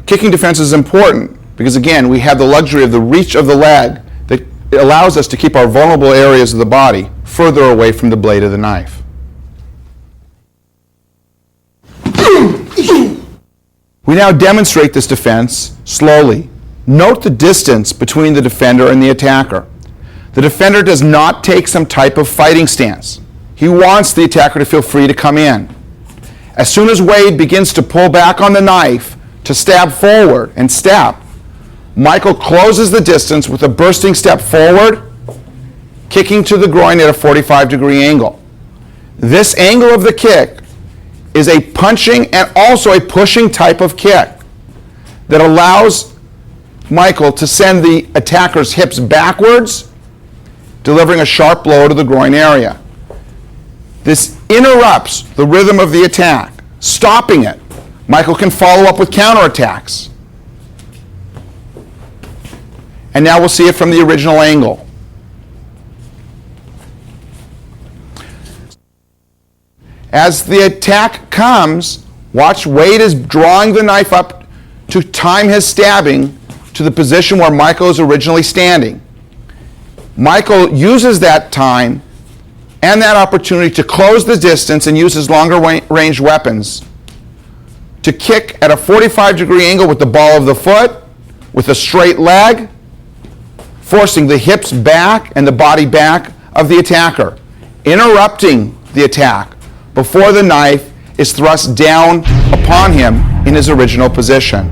Kicking defense is important because, again, we have the luxury of the reach of the leg that allows us to keep our vulnerable areas of the body further away from the blade of the knife. We now demonstrate this defense slowly. Note the distance between the defender and the attacker. The defender does not take some type of fighting stance. He wants the attacker to feel free to come in. As soon as Wade begins to pull back on the knife to stab forward and step, Michael closes the distance with a bursting step forward, kicking to the groin at a 45-degree angle. This angle of the kick is a punching and also a pushing type of kick that allows Michael to send the attacker's hips backwards, delivering a sharp blow to the groin area. This interrupts the rhythm of the attack, stopping it. Michael can follow up with counterattacks. And now we'll see it from the original angle. As the attack comes, watch Wade is drawing the knife up to time his stabbing to the position where Michael is originally standing. Michael uses that time and that opportunity to close the distance and use his longer range weapons to kick at a 45-degree angle with the ball of the foot, with a straight leg, forcing the hips back and the body back of the attacker, interrupting the attack before the knife is thrust down upon him in his original position.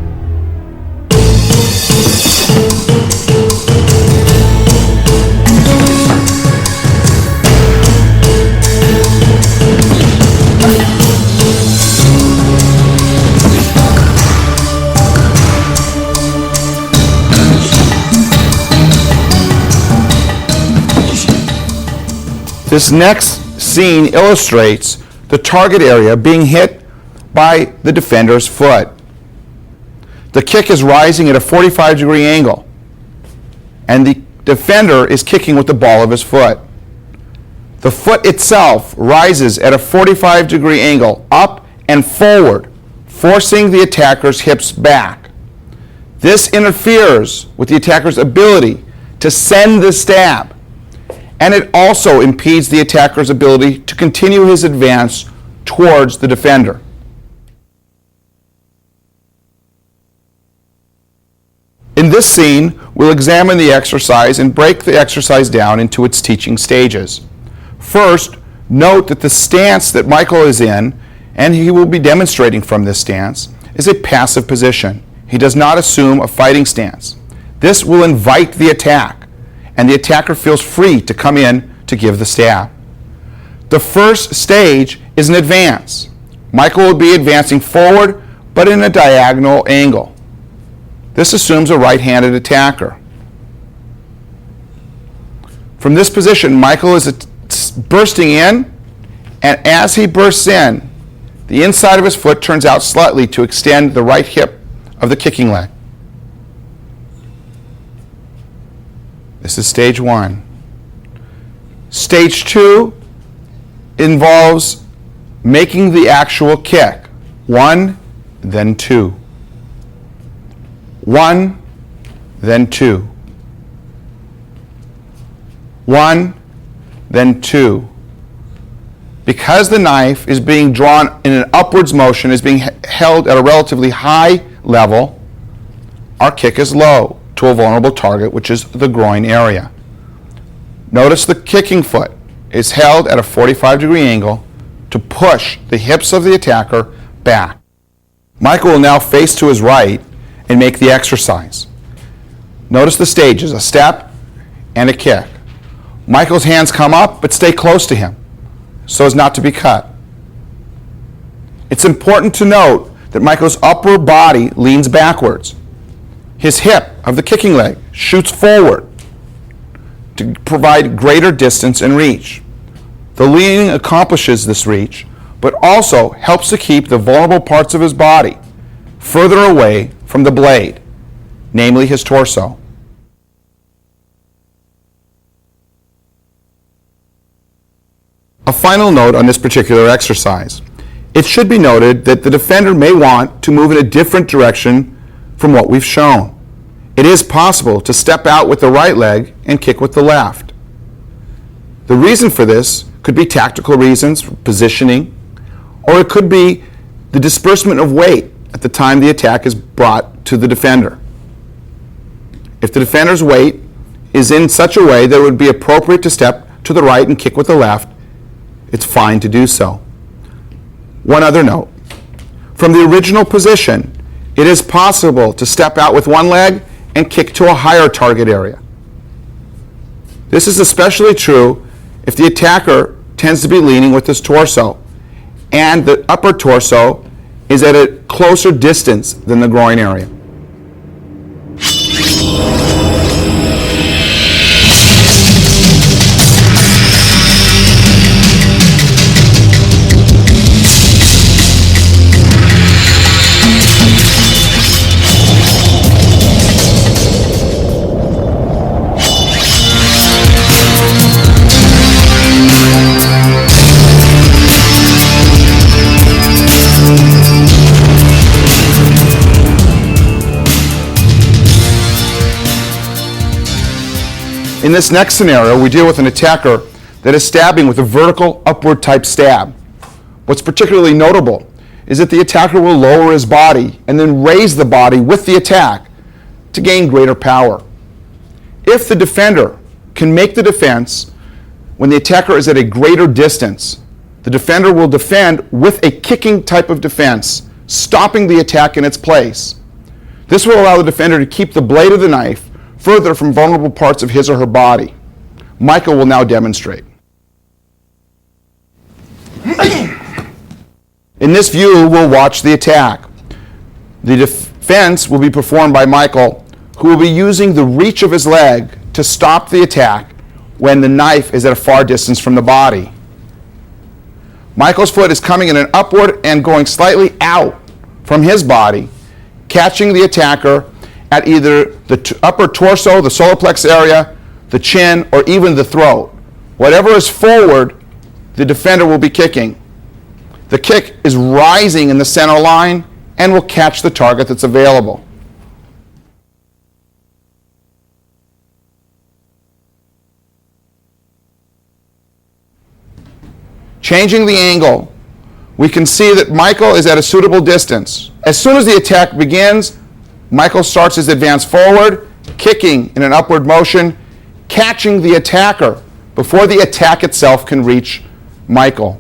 This next scene illustrates the target area being hit by the defender's foot. The kick is rising at a 45-degree angle, and the defender is kicking with the ball of his foot. The foot itself rises at a 45-degree angle up and forward, forcing the attacker's hips back. This interferes with the attacker's ability to send the stab, and it also impedes the attacker's ability to continue his advance towards the defender. In this scene, we'll examine the exercise and break the exercise down into its teaching stages. First, note that the stance that Michael is in, and he will be demonstrating from this stance, is a passive position. He does not assume a fighting stance. This will invite the attack, and the attacker feels free to come in to give the stab. The first stage is an advance. Michael will be advancing forward, but in a diagonal angle. This assumes a right-handed attacker. From this position, Michael is bursting in And as he bursts in, the inside of his foot turns out slightly to extend the right hip of the kicking leg. This is stage one. Stage two involves making the actual kick. 1, then 2. 1, then 2. 1, then 2. Because the knife is being drawn in an upwards motion, is being held at a relatively high level, our kick is low to a vulnerable target, which is the groin area. Notice the kicking foot is held at a 45-degree angle to push the hips of the attacker back. Michael will now face to his right and make the exercise. Notice the stages, a step and a kick. Michael's hands come up, but stay close to him so as not to be cut. It's important to note that Michael's upper body leans backwards. His hip of the kicking leg shoots forward to provide greater distance and reach. The leaning accomplishes this reach, but also helps to keep the vulnerable parts of his body further away from the blade, namely his torso. A final note on this particular exercise. It should be noted that the defender may want to move in a different direction from what we've shown. It is possible to step out with the right leg and kick with the left. The reason for this could be tactical reasons, positioning, or it could be the disbursement of weight at the time the attack is brought to the defender. If the defender's weight is in such a way that it would be appropriate to step to the right and kick with the left, it's fine to do so. One other note. From the original position, it is possible to step out with one leg and kick to a higher target area. This is especially true if the attacker tends to be leaning with his torso and the upper torso is at a closer distance than the groin area. In this next scenario, we deal with an attacker that is stabbing with a vertical upward type stab. What's particularly notable is that the attacker will lower his body and then raise the body with the attack to gain greater power. If the defender can make the defense when the attacker is at a greater distance, the defender will defend with a kicking type of defense, stopping the attack in its place. This will allow the defender to keep the blade of the knife further from vulnerable parts of his or her body. Michael will now demonstrate. In this view, we'll watch the attack. The defense will be performed by Michael, who will be using the reach of his leg to stop the attack when the knife is at a far distance from the body. Michael's foot is coming in an upward and going slightly out from his body, catching the attacker at either the upper torso, the solar plex area, the chin, or even the throat. Whatever is forward, the defender will be kicking. The kick is rising in the center line and will catch the target that's available. Changing the angle, we can see that Michael is at a suitable distance. As soon as the attack begins, Michael starts his advance forward, kicking in an upward motion, catching the attacker before the attack itself can reach Michael.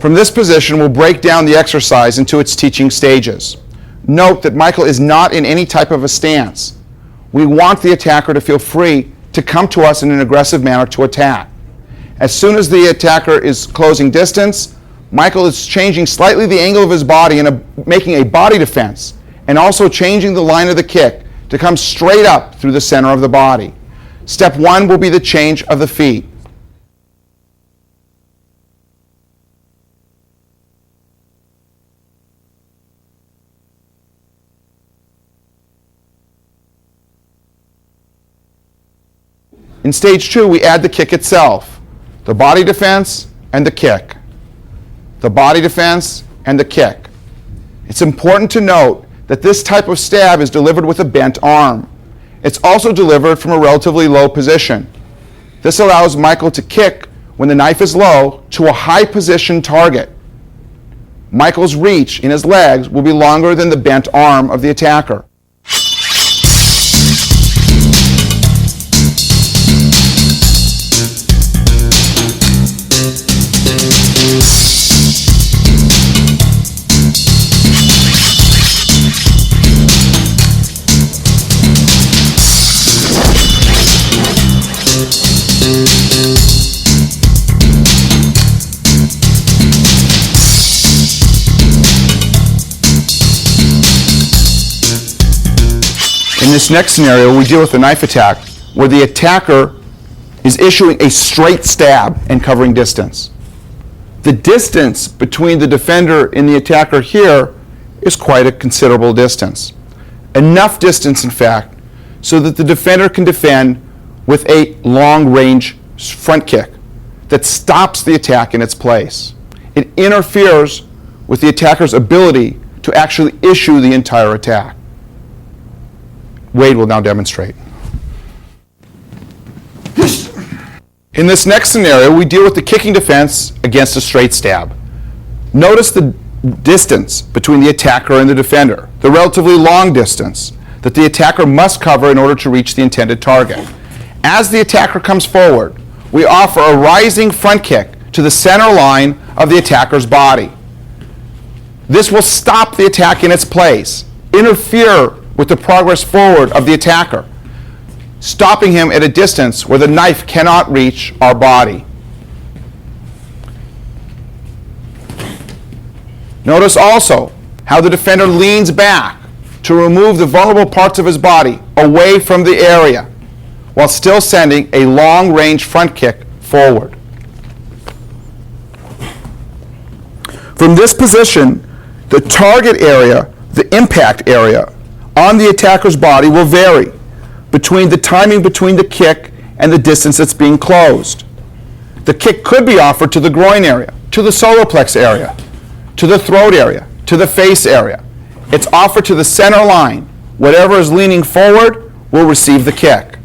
From this position, we'll break down the exercise into its teaching stages. Note that Michael is not in any type of a stance. We want the attacker to feel free to come to us in an aggressive manner to attack. As soon as the attacker is closing distance, Michael is changing slightly the angle of his body and making a body defense, and also changing the line of the kick to come straight up through the center of the body. Step 1 will be the change of the feet. In stage 2, we add the kick itself, the body defense and the kick. The body defense and the kick. It's important to note that this type of stab is delivered with a bent arm. It's also delivered from a relatively low position. This allows Michael to kick when the knife is low to a high position target. Michael's reach in his legs will be longer than the bent arm of the attacker. In this next scenario, we deal with a knife attack where the attacker is issuing a straight stab and covering distance. The distance between the defender and the attacker here is quite a considerable distance. Enough distance, in fact, so that the defender can defend with a long-range front kick that stops the attack in its place. It interferes with the attacker's ability to actually issue the entire attack. Wade will now demonstrate. In this next scenario, we deal with the kicking defense against a straight stab. Notice the distance between the attacker and the defender, the relatively long distance that the attacker must cover in order to reach the intended target. As the attacker comes forward, we offer a rising front kick to the center line of the attacker's body. This will stop the attack in its place, interfere with the progress forward of the attacker, stopping him at a distance where the knife cannot reach our body. Notice also how the defender leans back to remove the vulnerable parts of his body away from the area while still sending a long-range front kick forward. From this position, the target area, the impact area, on the attacker's body will vary between the timing between the kick and the distance that's being closed. The kick could be offered to the groin area, to the solar plex area, to the throat area, to the face area. It's offered to the center line. Whatever is leaning forward will receive the kick.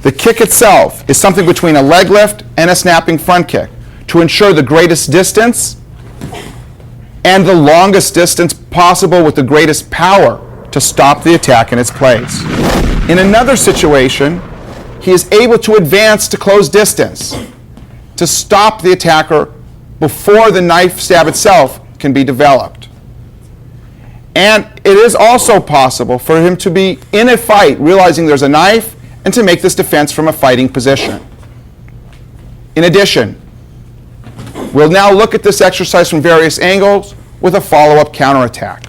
The kick itself is something between a leg lift and a snapping front kick to ensure the greatest distance and the longest distance possible with the greatest power to stop the attack in its place. In another situation, he is able to advance to close distance to stop the attacker before the knife stab itself can be developed. And it is also possible for him to be in a fight, realizing there's a knife, and to make this defense from a fighting position. In addition, we'll now look at this exercise from various angles with a follow-up counterattack.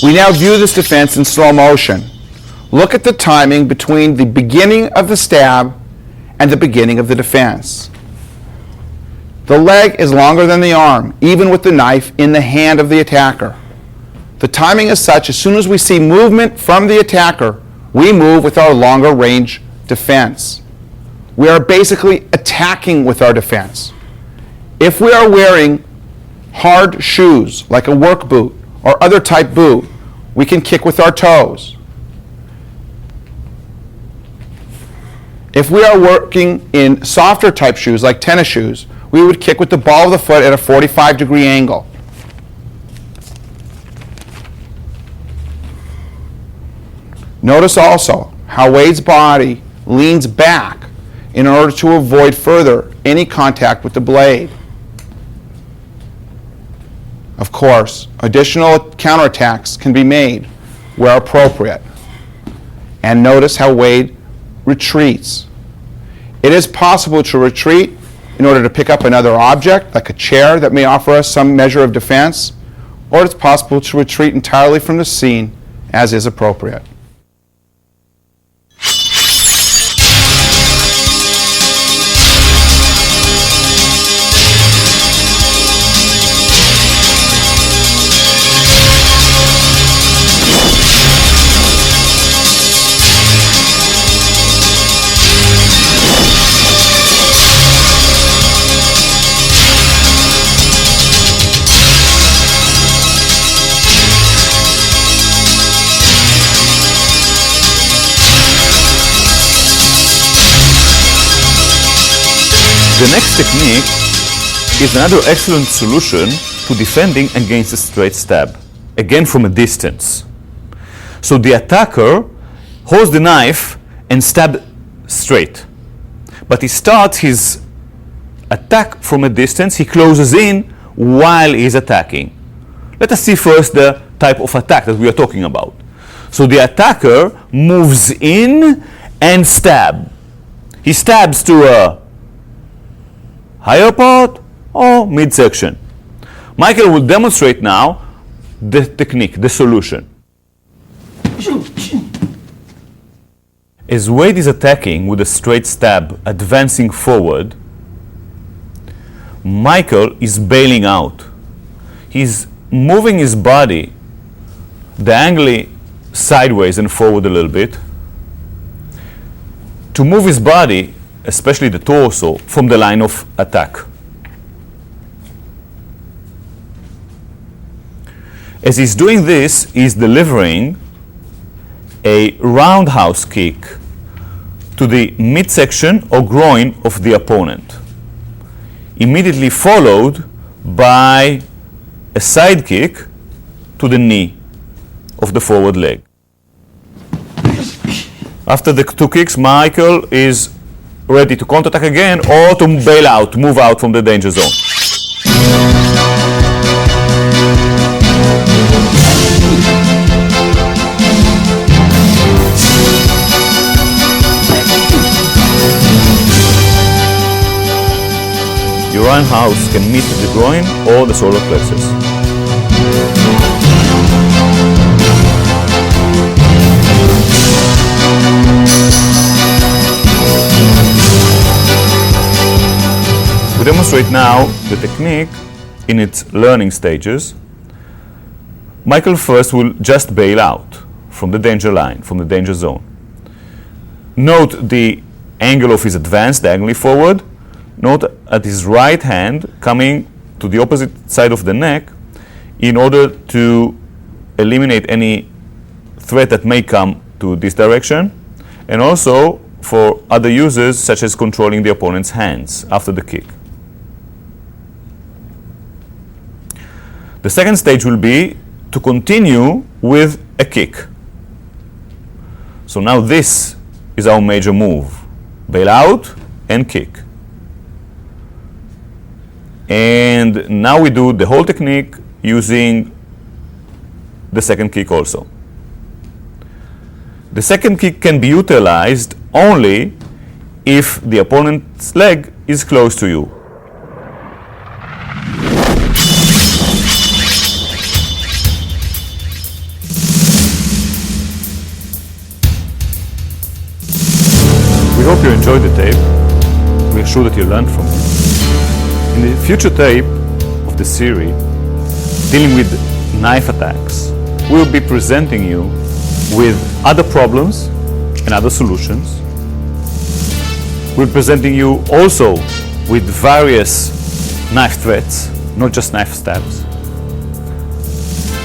We now view this defense in slow motion. Look at the timing between the beginning of the stab and the beginning of the defense. The leg is longer than the arm, even with the knife in the hand of the attacker. The timing is such, as soon as we see movement from the attacker, we move with our longer range defense. We are basically attacking with our defense. If we are wearing hard shoes, like a work boot or other type boot, we can kick with our toes. If we are working in softer type shoes, like tennis shoes, we would kick with the ball of the foot at a 45-degree angle. Notice also how Wade's body leans back in order to avoid further any contact with the blade. Of course, additional counterattacks can be made where appropriate. And notice how Wade retreats. It is possible to retreat in order to pick up another object, like a chair that may offer us some measure of defense, or it's possible to retreat entirely from the scene as is appropriate. The next technique is another excellent solution to defending against a straight stab, again from a distance. So the attacker holds the knife and stabs straight, but he starts his attack from a distance. He closes in while he's attacking. Let us see first the type of attack that we are talking about. So the attacker moves in and stabs. He stabs to a higher part or midsection. Michael will demonstrate now the technique, the solution. As Wade is attacking with a straight stab, advancing forward, Michael is bailing out. He's moving his body diagonally sideways and forward a little bit to move his body, especially the torso, from the line of attack. As he's doing this, he's delivering a roundhouse kick to the midsection or groin of the opponent, immediately followed by a side kick to the knee of the forward leg. After the two kicks, Michael is ready to counterattack again or to bail out, move out from the danger zone. Your roundhouse can meet the groin or the solar plexus. We demonstrate now the technique in its learning stages. Michael first will just bail out from the danger line, from the danger zone. Note the angle of his advance diagonally forward. Note at his right hand coming to the opposite side of the neck in order to eliminate any threat that may come to this direction, and also for other uses such as controlling the opponent's hands after the kick. The second stage will be to continue with a kick. So now this is our major move. Bail out and kick. And now we do the whole technique using the second kick also. The second kick can be utilized only if the opponent's leg is close to you. We hope you enjoyed the tape. We are sure that you learned from it. In the future tape of the series, dealing with knife attacks, we will be presenting you with other problems and other solutions. We're presenting you also with various knife threats, not just knife stabs,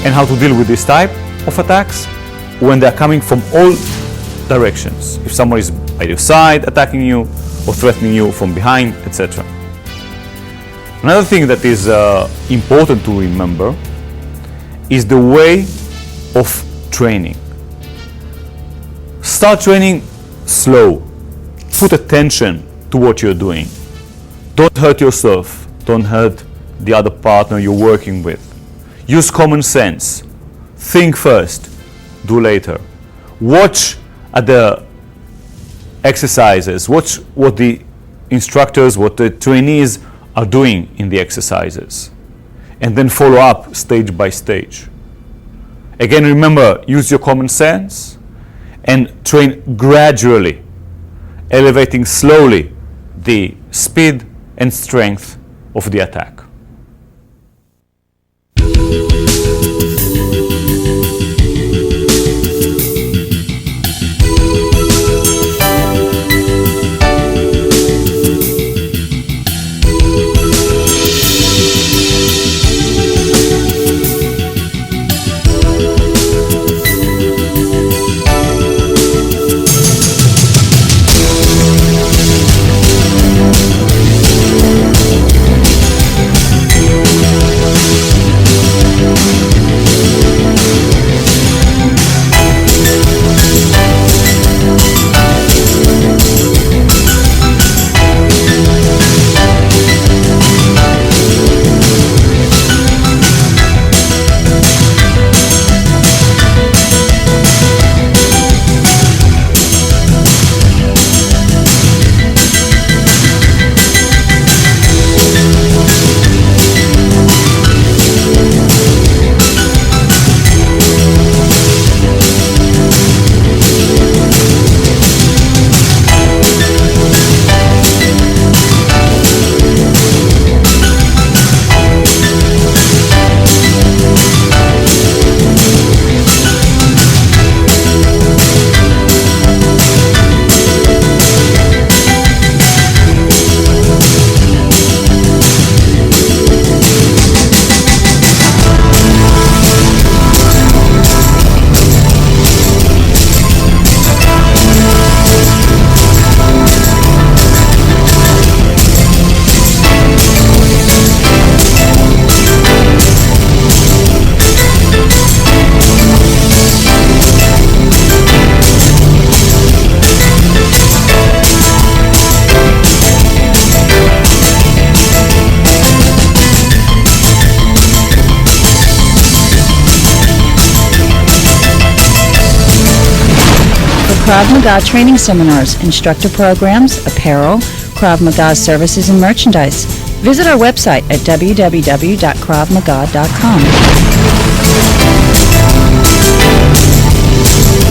and how to deal with this type of attacks when they're coming from all directions. If someone is by your side attacking you or threatening you from behind, etc. Another thing that is important to remember is the way of training. Start training slow. Put attention to what you're doing. Don't hurt yourself. Don't hurt the other partner you're working with. Use common sense. Think first, do later. Watch at the exercises. Watch what the instructors, what the trainees are doing in the exercises. And then follow up stage by stage. Again, remember, use your common sense and train gradually, elevating slowly the speed and strength of the attack. Krav Maga training seminars, instructor programs, apparel, Krav Maga services, and merchandise. Visit our website at www.kravmaga.com.